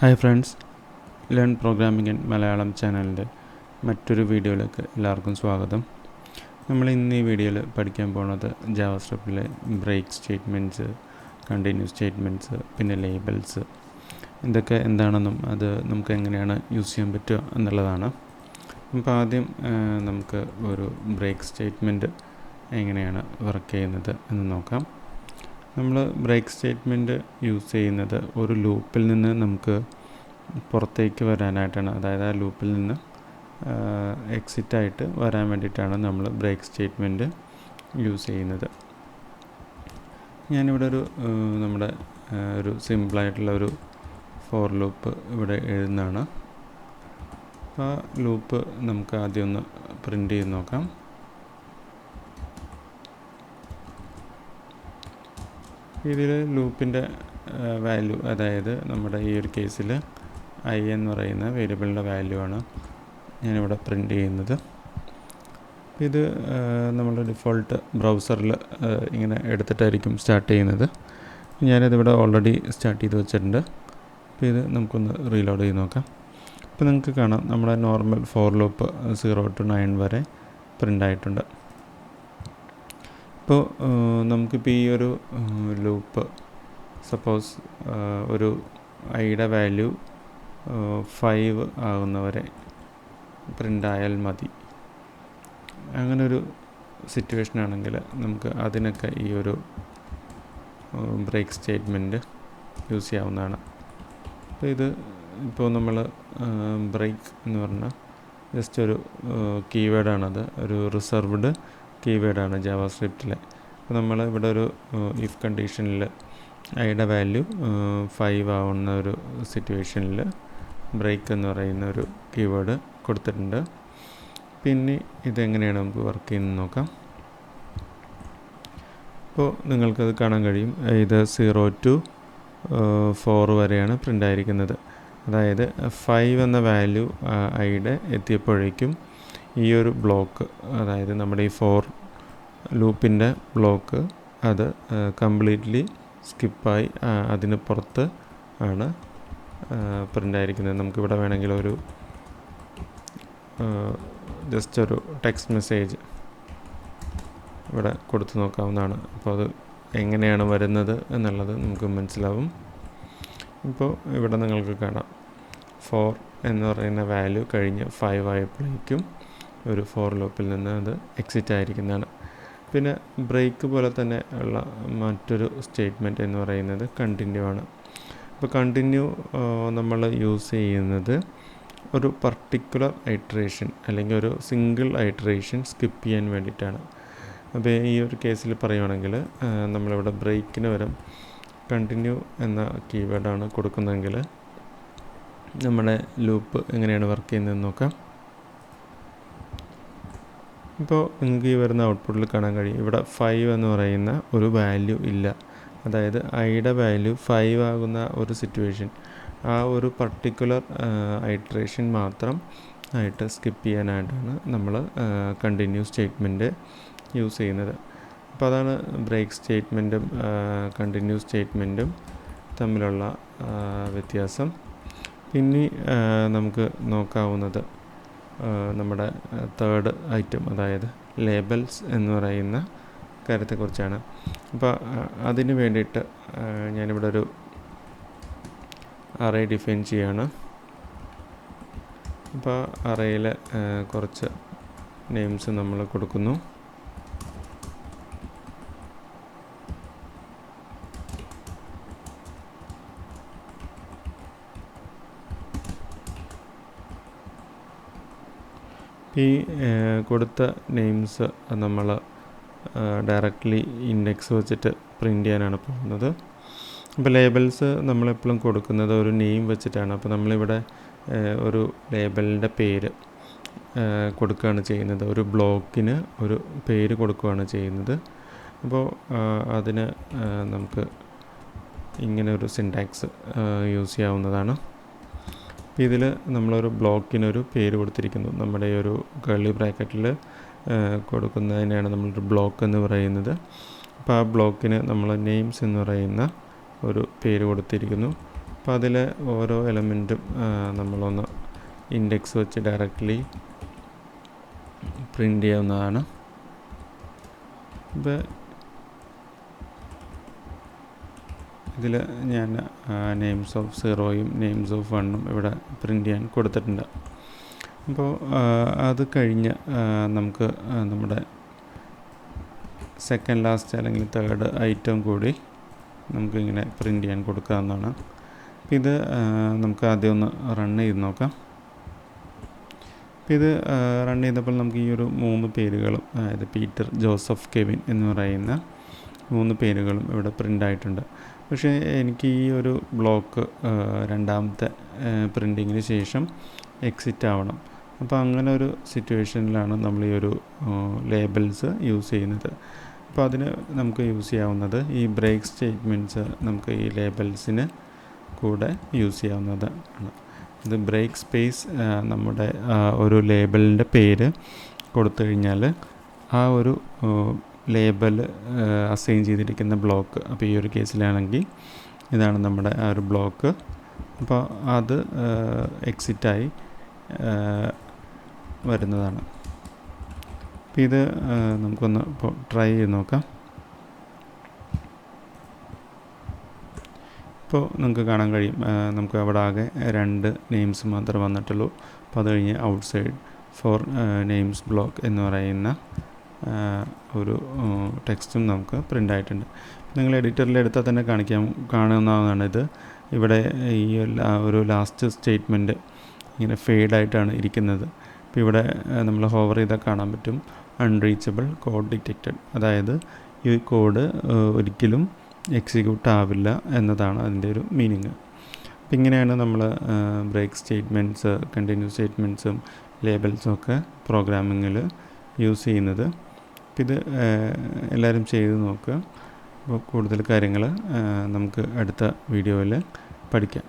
Hi friends, Learn Programming in Malayalam ചാനലിൻ്റെ മറ്റൊരു വീഡിയോയിലേക്ക് എല്ലാവർക്കും സ്വാഗതം. നമ്മൾ ഇന്ന് ഈ വീഡിയോയിൽ പഠിക്കാൻ പോകുന്നത് ജാവാസ്ക്രിപ്റ്റിലെ ബ്രേക്ക് സ്റ്റേറ്റ്മെൻറ്റ്സ്, കണ്ടിന്യൂസ് സ്റ്റേറ്റ്മെൻറ്റ്സ്, പിന്നെ ലേബൽസ് ഇതൊക്കെ എന്താണെന്നും അത് നമുക്ക് എങ്ങനെയാണ് യൂസ് ചെയ്യാൻ പറ്റുക എന്നുള്ളതാണ്. അപ്പോൾ ആദ്യം നമുക്ക് ഒരു ബ്രേക്ക് സ്റ്റേറ്റ്മെൻറ്റ് എങ്ങനെയാണ് വർക്ക് ചെയ്യുന്നത് എന്ന് നോക്കാം. നമ്മൾ ബ്രേക്ക് സ്റ്റേറ്റ്മെൻറ്റ് യൂസ് ചെയ്യുന്നത് ഒരു ലൂപ്പിൽ നിന്ന് നമുക്ക് പുറത്തേക്ക് വരാനായിട്ടാണ്. അതായത് ആ ലൂപ്പിൽ നിന്ന് എക്സിറ്റായിട്ട് വരാൻ വേണ്ടിയിട്ടാണ് നമ്മൾ ബ്രേക്ക് സ്റ്റേറ്റ്മെൻറ്റ് യൂസ് ചെയ്യുന്നത്. ഞാനിവിടെ നമ്മുടെ ഒരു സിമ്പിളായിട്ടുള്ള ഒരു ഫോർ ലൂപ്പ് ഇവിടെ എഴുതുന്നതാണ്. അപ്പോൾ ആ ലൂപ്പ് നമുക്ക് ആദ്യം ഒന്ന് പ്രിൻ്റ് ചെയ്ത് നോക്കാം. ഇതിൽ ലൂപ്പിൻ്റെ വാല്യൂ, അതായത് നമ്മുടെ ഈ ഒരു കേസിൽ ഐ എന്ന് പറയുന്ന വേരിയബിളിൻ്റെ വാല്യൂ ആണ് ഞാനിവിടെ പ്രിൻ്റ് ചെയ്യുന്നത്. ഇത് നമ്മുടെ ഡിഫോൾട്ട് ബ്രൗസറിൽ ഇങ്ങനെ എടുത്തിട്ടായിരിക്കും സ്റ്റാർട്ട് ചെയ്യുന്നത്. ഞാനിതിവിടെ ഓൾറെഡി സ്റ്റാർട്ട് ചെയ്ത് വെച്ചിട്ടുണ്ട്. അപ്പോൾ ഇത് നമുക്കൊന്ന് റീലോഡ് ചെയ്ത് നോക്കാം. അപ്പോൾ നിങ്ങൾക്ക് കാണാം നമ്മുടെ നോർമൽ ഫോർ ലൂപ്പ് 0 to 9 വരെ പ്രിൻ്റ് ആയിട്ടുണ്ട്. ഇപ്പോൾ നമുക്കിപ്പോൾ ഈ ഒരു ലൂപ്പ് സപ്പോസ് ഒരു ഐയുടെ വാല്യൂ 5 ആകുന്നവരെ പ്രിൻ്റ് ആയാൽ മതി. അങ്ങനൊരു സിറ്റുവേഷൻ ആണെങ്കിൽ നമുക്ക് അതിനൊക്കെ ഈ ഒരു ബ്രേക്ക് സ്റ്റേറ്റ്മെൻറ്റ് യൂസ് ചെയ്യാവുന്നതാണ്. അപ്പോൾ ഇത് ഇപ്പോൾ നമ്മൾ ബ്രേക്ക് എന്ന് പറഞ്ഞാൽ ജസ്റ്റ് ഒരു കീവേഡാണത്, ഒരു റിസർവ്ഡ് കീവേഡാണ് ജാവാസ്ക്രിപ്റ്റിലെ. അപ്പോൾ നമ്മൾ ഇവിടെ ഒരു ഇഫ് കണ്ടീഷനിൽ ഐയുടെ വാല്യൂ 5 ആവുന്ന ഒരു സിറ്റുവേഷനിൽ ബ്രേക്ക് എന്ന് പറയുന്ന ഒരു കീവേഡ് കൊടുത്തിട്ടുണ്ട്. പിന്നെ ഇതെങ്ങനെയാണ് നമുക്ക് വർക്ക് ചെയ്യുന്നത് നോക്കാം. അപ്പോൾ നിങ്ങൾക്കത് കാണാൻ കഴിയും. ഇത് 0 to 4 വരെയാണ് പ്രിൻ്റ് ആയിരിക്കുന്നത്. അതായത് 5 എന്ന വാല്യൂ ഐയുടെ എത്തിയപ്പോഴേക്കും ഈ ഒരു ബ്ലോക്ക്, അതായത് നമ്മുടെ ഈ ഫോർ ലൂപ്പിൻ്റെ ബ്ലോക്ക്, അത് കംപ്ലീറ്റ്ലി സ്കിപ്പായി അതിന് പുറത്ത് ആണ് പ്രിൻ്റ് ആയിരിക്കുന്നത്. നമുക്കിവിടെ വേണമെങ്കിൽ ഒരു ജസ്റ്റ് ഒരു ടെക്സ്റ്റ് മെസ്സേജ് ഇവിടെ കൊടുത്തു നോക്കാവുന്നതാണ്. അപ്പോൾ അത് എങ്ങനെയാണ് വരുന്നത് എന്നുള്ളത് നമുക്ക് മനസ്സിലാവും. ഇപ്പോൾ ഇവിടെ നിങ്ങൾക്ക് കാണാം 4 എന്ന് പറയുന്ന വാല്യൂ കഴിഞ്ഞ് 5 ആയപ്പോഴേക്കും ഒരു ഫോർ ലൂപ്പിൽ നിന്ന് അത് എക്സിറ്റ് ആയിരിക്കുന്നതാണ്. പിന്നെ ബ്രേക്ക് പോലെ തന്നെ ഉള്ള മറ്റൊരു സ്റ്റേറ്റ്മെൻറ്റ് എന്ന് പറയുന്നത് കണ്ടിന്യൂ ആണ്. അപ്പോൾ കണ്ടിന്യൂ നമ്മൾ യൂസ് ചെയ്യുന്നത് ഒരു പർട്ടിക്കുലർ ഐട്രേഷൻ അല്ലെങ്കിൽ ഒരു സിംഗിൾ ഐട്രേഷൻ സ്കിപ്പ് ചെയ്യാൻ വേണ്ടിയിട്ടാണ്. അപ്പോൾ ഈ ഒരു കേസിൽ പറയുവാണെങ്കിൽ നമ്മളിവിടെ ബ്രേക്കിന് പകരം കണ്ടിന്യൂ എന്ന കീവേഡാണ് കൊടുക്കുന്നതെങ്കിൽ നമ്മുടെ ലൂപ്പ് എങ്ങനെയാണ് വർക്ക് ചെയ്യുന്നതെന്ന് നോക്കാം. ഇപ്പോൾ നിങ്ങൾക്ക് ഈ വരുന്ന ഔട്ട്പുട്ടിൽ കാണാൻ കഴിയും ഇവിടെ 5 എന്ന് പറയുന്ന ഒരു വാല്യൂ ഇല്ല. അതായത് ഐയുടെ വാല്യൂ 5 ആകുന്ന ഒരു സിറ്റുവേഷൻ, ആ ഒരു പർട്ടിക്കുലർ ഐട്രേഷൻ മാത്രം ആയിട്ട് സ്കിപ്പ് ചെയ്യാനായിട്ടാണ് നമ്മൾ കണ്ടിന്യൂ സ്റ്റേറ്റ്മെൻറ്റ് യൂസ് ചെയ്യുന്നത്. അപ്പോൾ അതാണ് ബ്രേക്ക് സ്റ്റേറ്റ്മെൻറ്റും കണ്ടിന്യൂ സ്റ്റേറ്റ്മെൻറ്റും തമ്മിലുള്ള വ്യത്യാസം. പിന്നെ നമുക്ക് നോക്കാവുന്നത് നമ്മുടെ തേർഡ് ഐറ്റം, അതായത് ലേബൽസ് എന്ന് പറയുന്ന കാര്യത്തെക്കുറിച്ചാണ്. അപ്പോൾ അതിന് വേണ്ടിയിട്ട് ഞാനിവിടെ ഒരു അറേ ഡിഫൈൻ ചെയ്യാണ്. അപ്പോൾ അറേയിൽ കുറച്ച് നെയിംസ് നമ്മൾ കൊടുക്കുന്നു. ഈ കൊടുത്ത നെയിംസ് നമ്മൾ ഡയറക്റ്റ്ലി ഇൻഡെക്സ് വെച്ചിട്ട് പ്രിൻ്റ് ചെയ്യാനാണ് പോകുന്നത്. അപ്പോൾ ലേബൽസ് നമ്മളെപ്പോഴും കൊടുക്കുന്നത് ഒരു നെയിം വെച്ചിട്ടാണ്. അപ്പോൾ നമ്മളിവിടെ ഒരു ലേബലിൻ്റെ പേര് കൊടുക്കുകയാണ് ചെയ്യുന്നത്, ഒരു ബ്ലോക്കിന് ഒരു പേര് കൊടുക്കുകയാണ് ചെയ്യുന്നത്. അപ്പോൾ അതിന് നമുക്ക് ഇങ്ങനെ ഒരു സിൻടാക്സ് യൂസ് ചെയ്യാവുന്നതാണ്. ഇതിൽ നമ്മളൊരു ബ്ലോക്കിനൊരു പേര് കൊടുത്തിരിക്കുന്നു. നമ്മുടെ ഈ ഒരു കർലി ബ്രാക്കറ്റിൽ കൊടുക്കുന്നതിനാണ് നമ്മളൊരു ബ്ലോക്ക് എന്ന് പറയുന്നത്. അപ്പോൾ ആ ബ്ലോക്കിന് നമ്മൾ നെയിംസ് എന്ന് പറയുന്ന ഒരു പേര് കൊടുത്തിരിക്കുന്നു. അപ്പോൾ അതിൽ ഓരോ എലമെൻറ്റും നമ്മളൊന്ന് ഇൻഡെക്സ് വെച്ച് ഡയറക്റ്റ്ലി പ്രിൻ്റ് ചെയ്യാവുന്നതാണ്. ഇപ്പോൾ ഇതിൽ ഞാൻ നെയിംസ് ഓഫ് 0യും നെയിംസ് ഓഫ് 1ഉം ഇവിടെ പ്രിൻ്റ് ചെയ്യാൻ കൊടുത്തിട്ടുണ്ട്. അപ്പോൾ അത് കഴിഞ്ഞ് നമുക്ക് നമ്മുടെ സെക്കൻഡ് ലാസ്റ്റ് അല്ലെങ്കിൽ തേർഡ് ഐറ്റം കൂടി നമുക്കിങ്ങനെ പ്രിൻ്റ് ചെയ്യാൻ കൊടുക്കാവുന്നതാണ്. അപ്പോൾ ഇത് നമുക്ക് ആദ്യം ഒന്ന് റൺ ചെയ്ത് നോക്കാം. അപ്പോൾ ഇത് റൺ ചെയ്തപ്പോൾ നമുക്ക് ഈ ഒരു 3 പേരുകളും, അതായത് പീറ്റർ, ജോസഫ്, കെവിൻ എന്ന് പറയുന്ന 3 പേരുകളും ഇവിടെ പ്രിൻ്റ് ആയിട്ടുണ്ട്. പക്ഷേ എനിക്ക് ഈ ഒരു ബ്ലോക്ക് രണ്ടാമത്തെ പ്രിൻറ്റിങ്ങിന് ശേഷം എക്സിറ്റ് ആവണം. അപ്പോൾ അങ്ങനെ ഒരു സിറ്റുവേഷനിലാണ് നമ്മൾ ഈ ഒരു ലേബൽസ് യൂസ് ചെയ്യുന്നത്. അപ്പോൾ അതിന് നമുക്ക് യൂസ് ചെയ്യാവുന്നത് ഈ ബ്രേക്ക് സ്റ്റേറ്റ്മെൻറ്റ്സ് നമുക്ക് ഈ ലേബൽസിന് കൂടെ യൂസ് ചെയ്യാവുന്നതാണ്. ഇത് ബ്രേക്ക് സ്പേസ് നമ്മുടെ ഒരു ലേബലിൻ്റെ പേര് കൊടുത്തു കഴിഞ്ഞാൽ ആ ഒരു ലേബൽ അസൈൻ ചെയ്തിരിക്കുന്ന ബ്ലോക്ക്, അപ്പോൾ ഈ ഒരു കേസിലാണെങ്കിൽ ഇതാണ് നമ്മുടെ ആ ഒരു ബ്ലോക്ക്. അപ്പോൾ അത് എക്സിറ്റായി വരുന്നതാണ്. അപ്പോൾ ഇത് നമുക്കൊന്ന് ഇപ്പോൾ ട്രൈ ചെയ്ത് നോക്കാം. ഇപ്പോൾ നിങ്ങൾക്ക് കാണാൻ കഴിയും, നമുക്ക് അവിടെ ആകെ 2 നെയിംസ് മാത്രമേ വന്നിട്ടുള്ളൂ. അപ്പോൾ അത് കഴിഞ്ഞ് ഔട്ട്സൈഡ് ഫോർ നെയിംസ് ബ്ലോക്ക് എന്ന് പറയുന്ന ഒരു ടെക്സ്റ്റും നമുക്ക് പ്രിൻ്റ് ആയിട്ടുണ്ട്. നിങ്ങൾ എഡിറ്ററിൽ എടുത്താൽ തന്നെ കാണുന്നതാണ്. ഇത് ഇവിടെ ഈ ഒരു ലാസ്റ്റ് സ്റ്റേറ്റ്മെൻറ്റ് ഇങ്ങനെ ഫെയ്ഡായിട്ടാണ് ഇരിക്കുന്നത്. ഇപ്പോൾ ഇവിടെ നമ്മൾ ഹോവർ ചെയ്താൽ കാണാൻ പറ്റും അൺറീച്ചബിൾ കോഡ് ഡിറ്റക്റ്റഡ്, അതായത് ഈ കോഡ് ഒരിക്കലും എക്സിക്യൂട്ട് ആവില്ല എന്നതാണ് അതിൻ്റെ ഒരു മീനിങ്. അപ്പോൾ ഇങ്ങനെയാണ് നമ്മൾ ബ്രേക്ക് സ്റ്റേറ്റ്മെൻറ്റ്സ്, കണ്ടിന്യൂസ് സ്റ്റേറ്റ്മെൻറ്റ്സും ലേബൽസും ഒക്കെ പ്രോഗ്രാമിങ്ങിൽ യൂസ് ചെയ്യുന്നത്. അപ്പോൾ ഇത് എല്ലാവരും ചെയ്ത് നോക്കുക. അപ്പോൾ കൂടുതൽ കാര്യങ്ങൾ നമുക്ക് അടുത്ത വീഡിയോയിൽ പഠിക്കാം.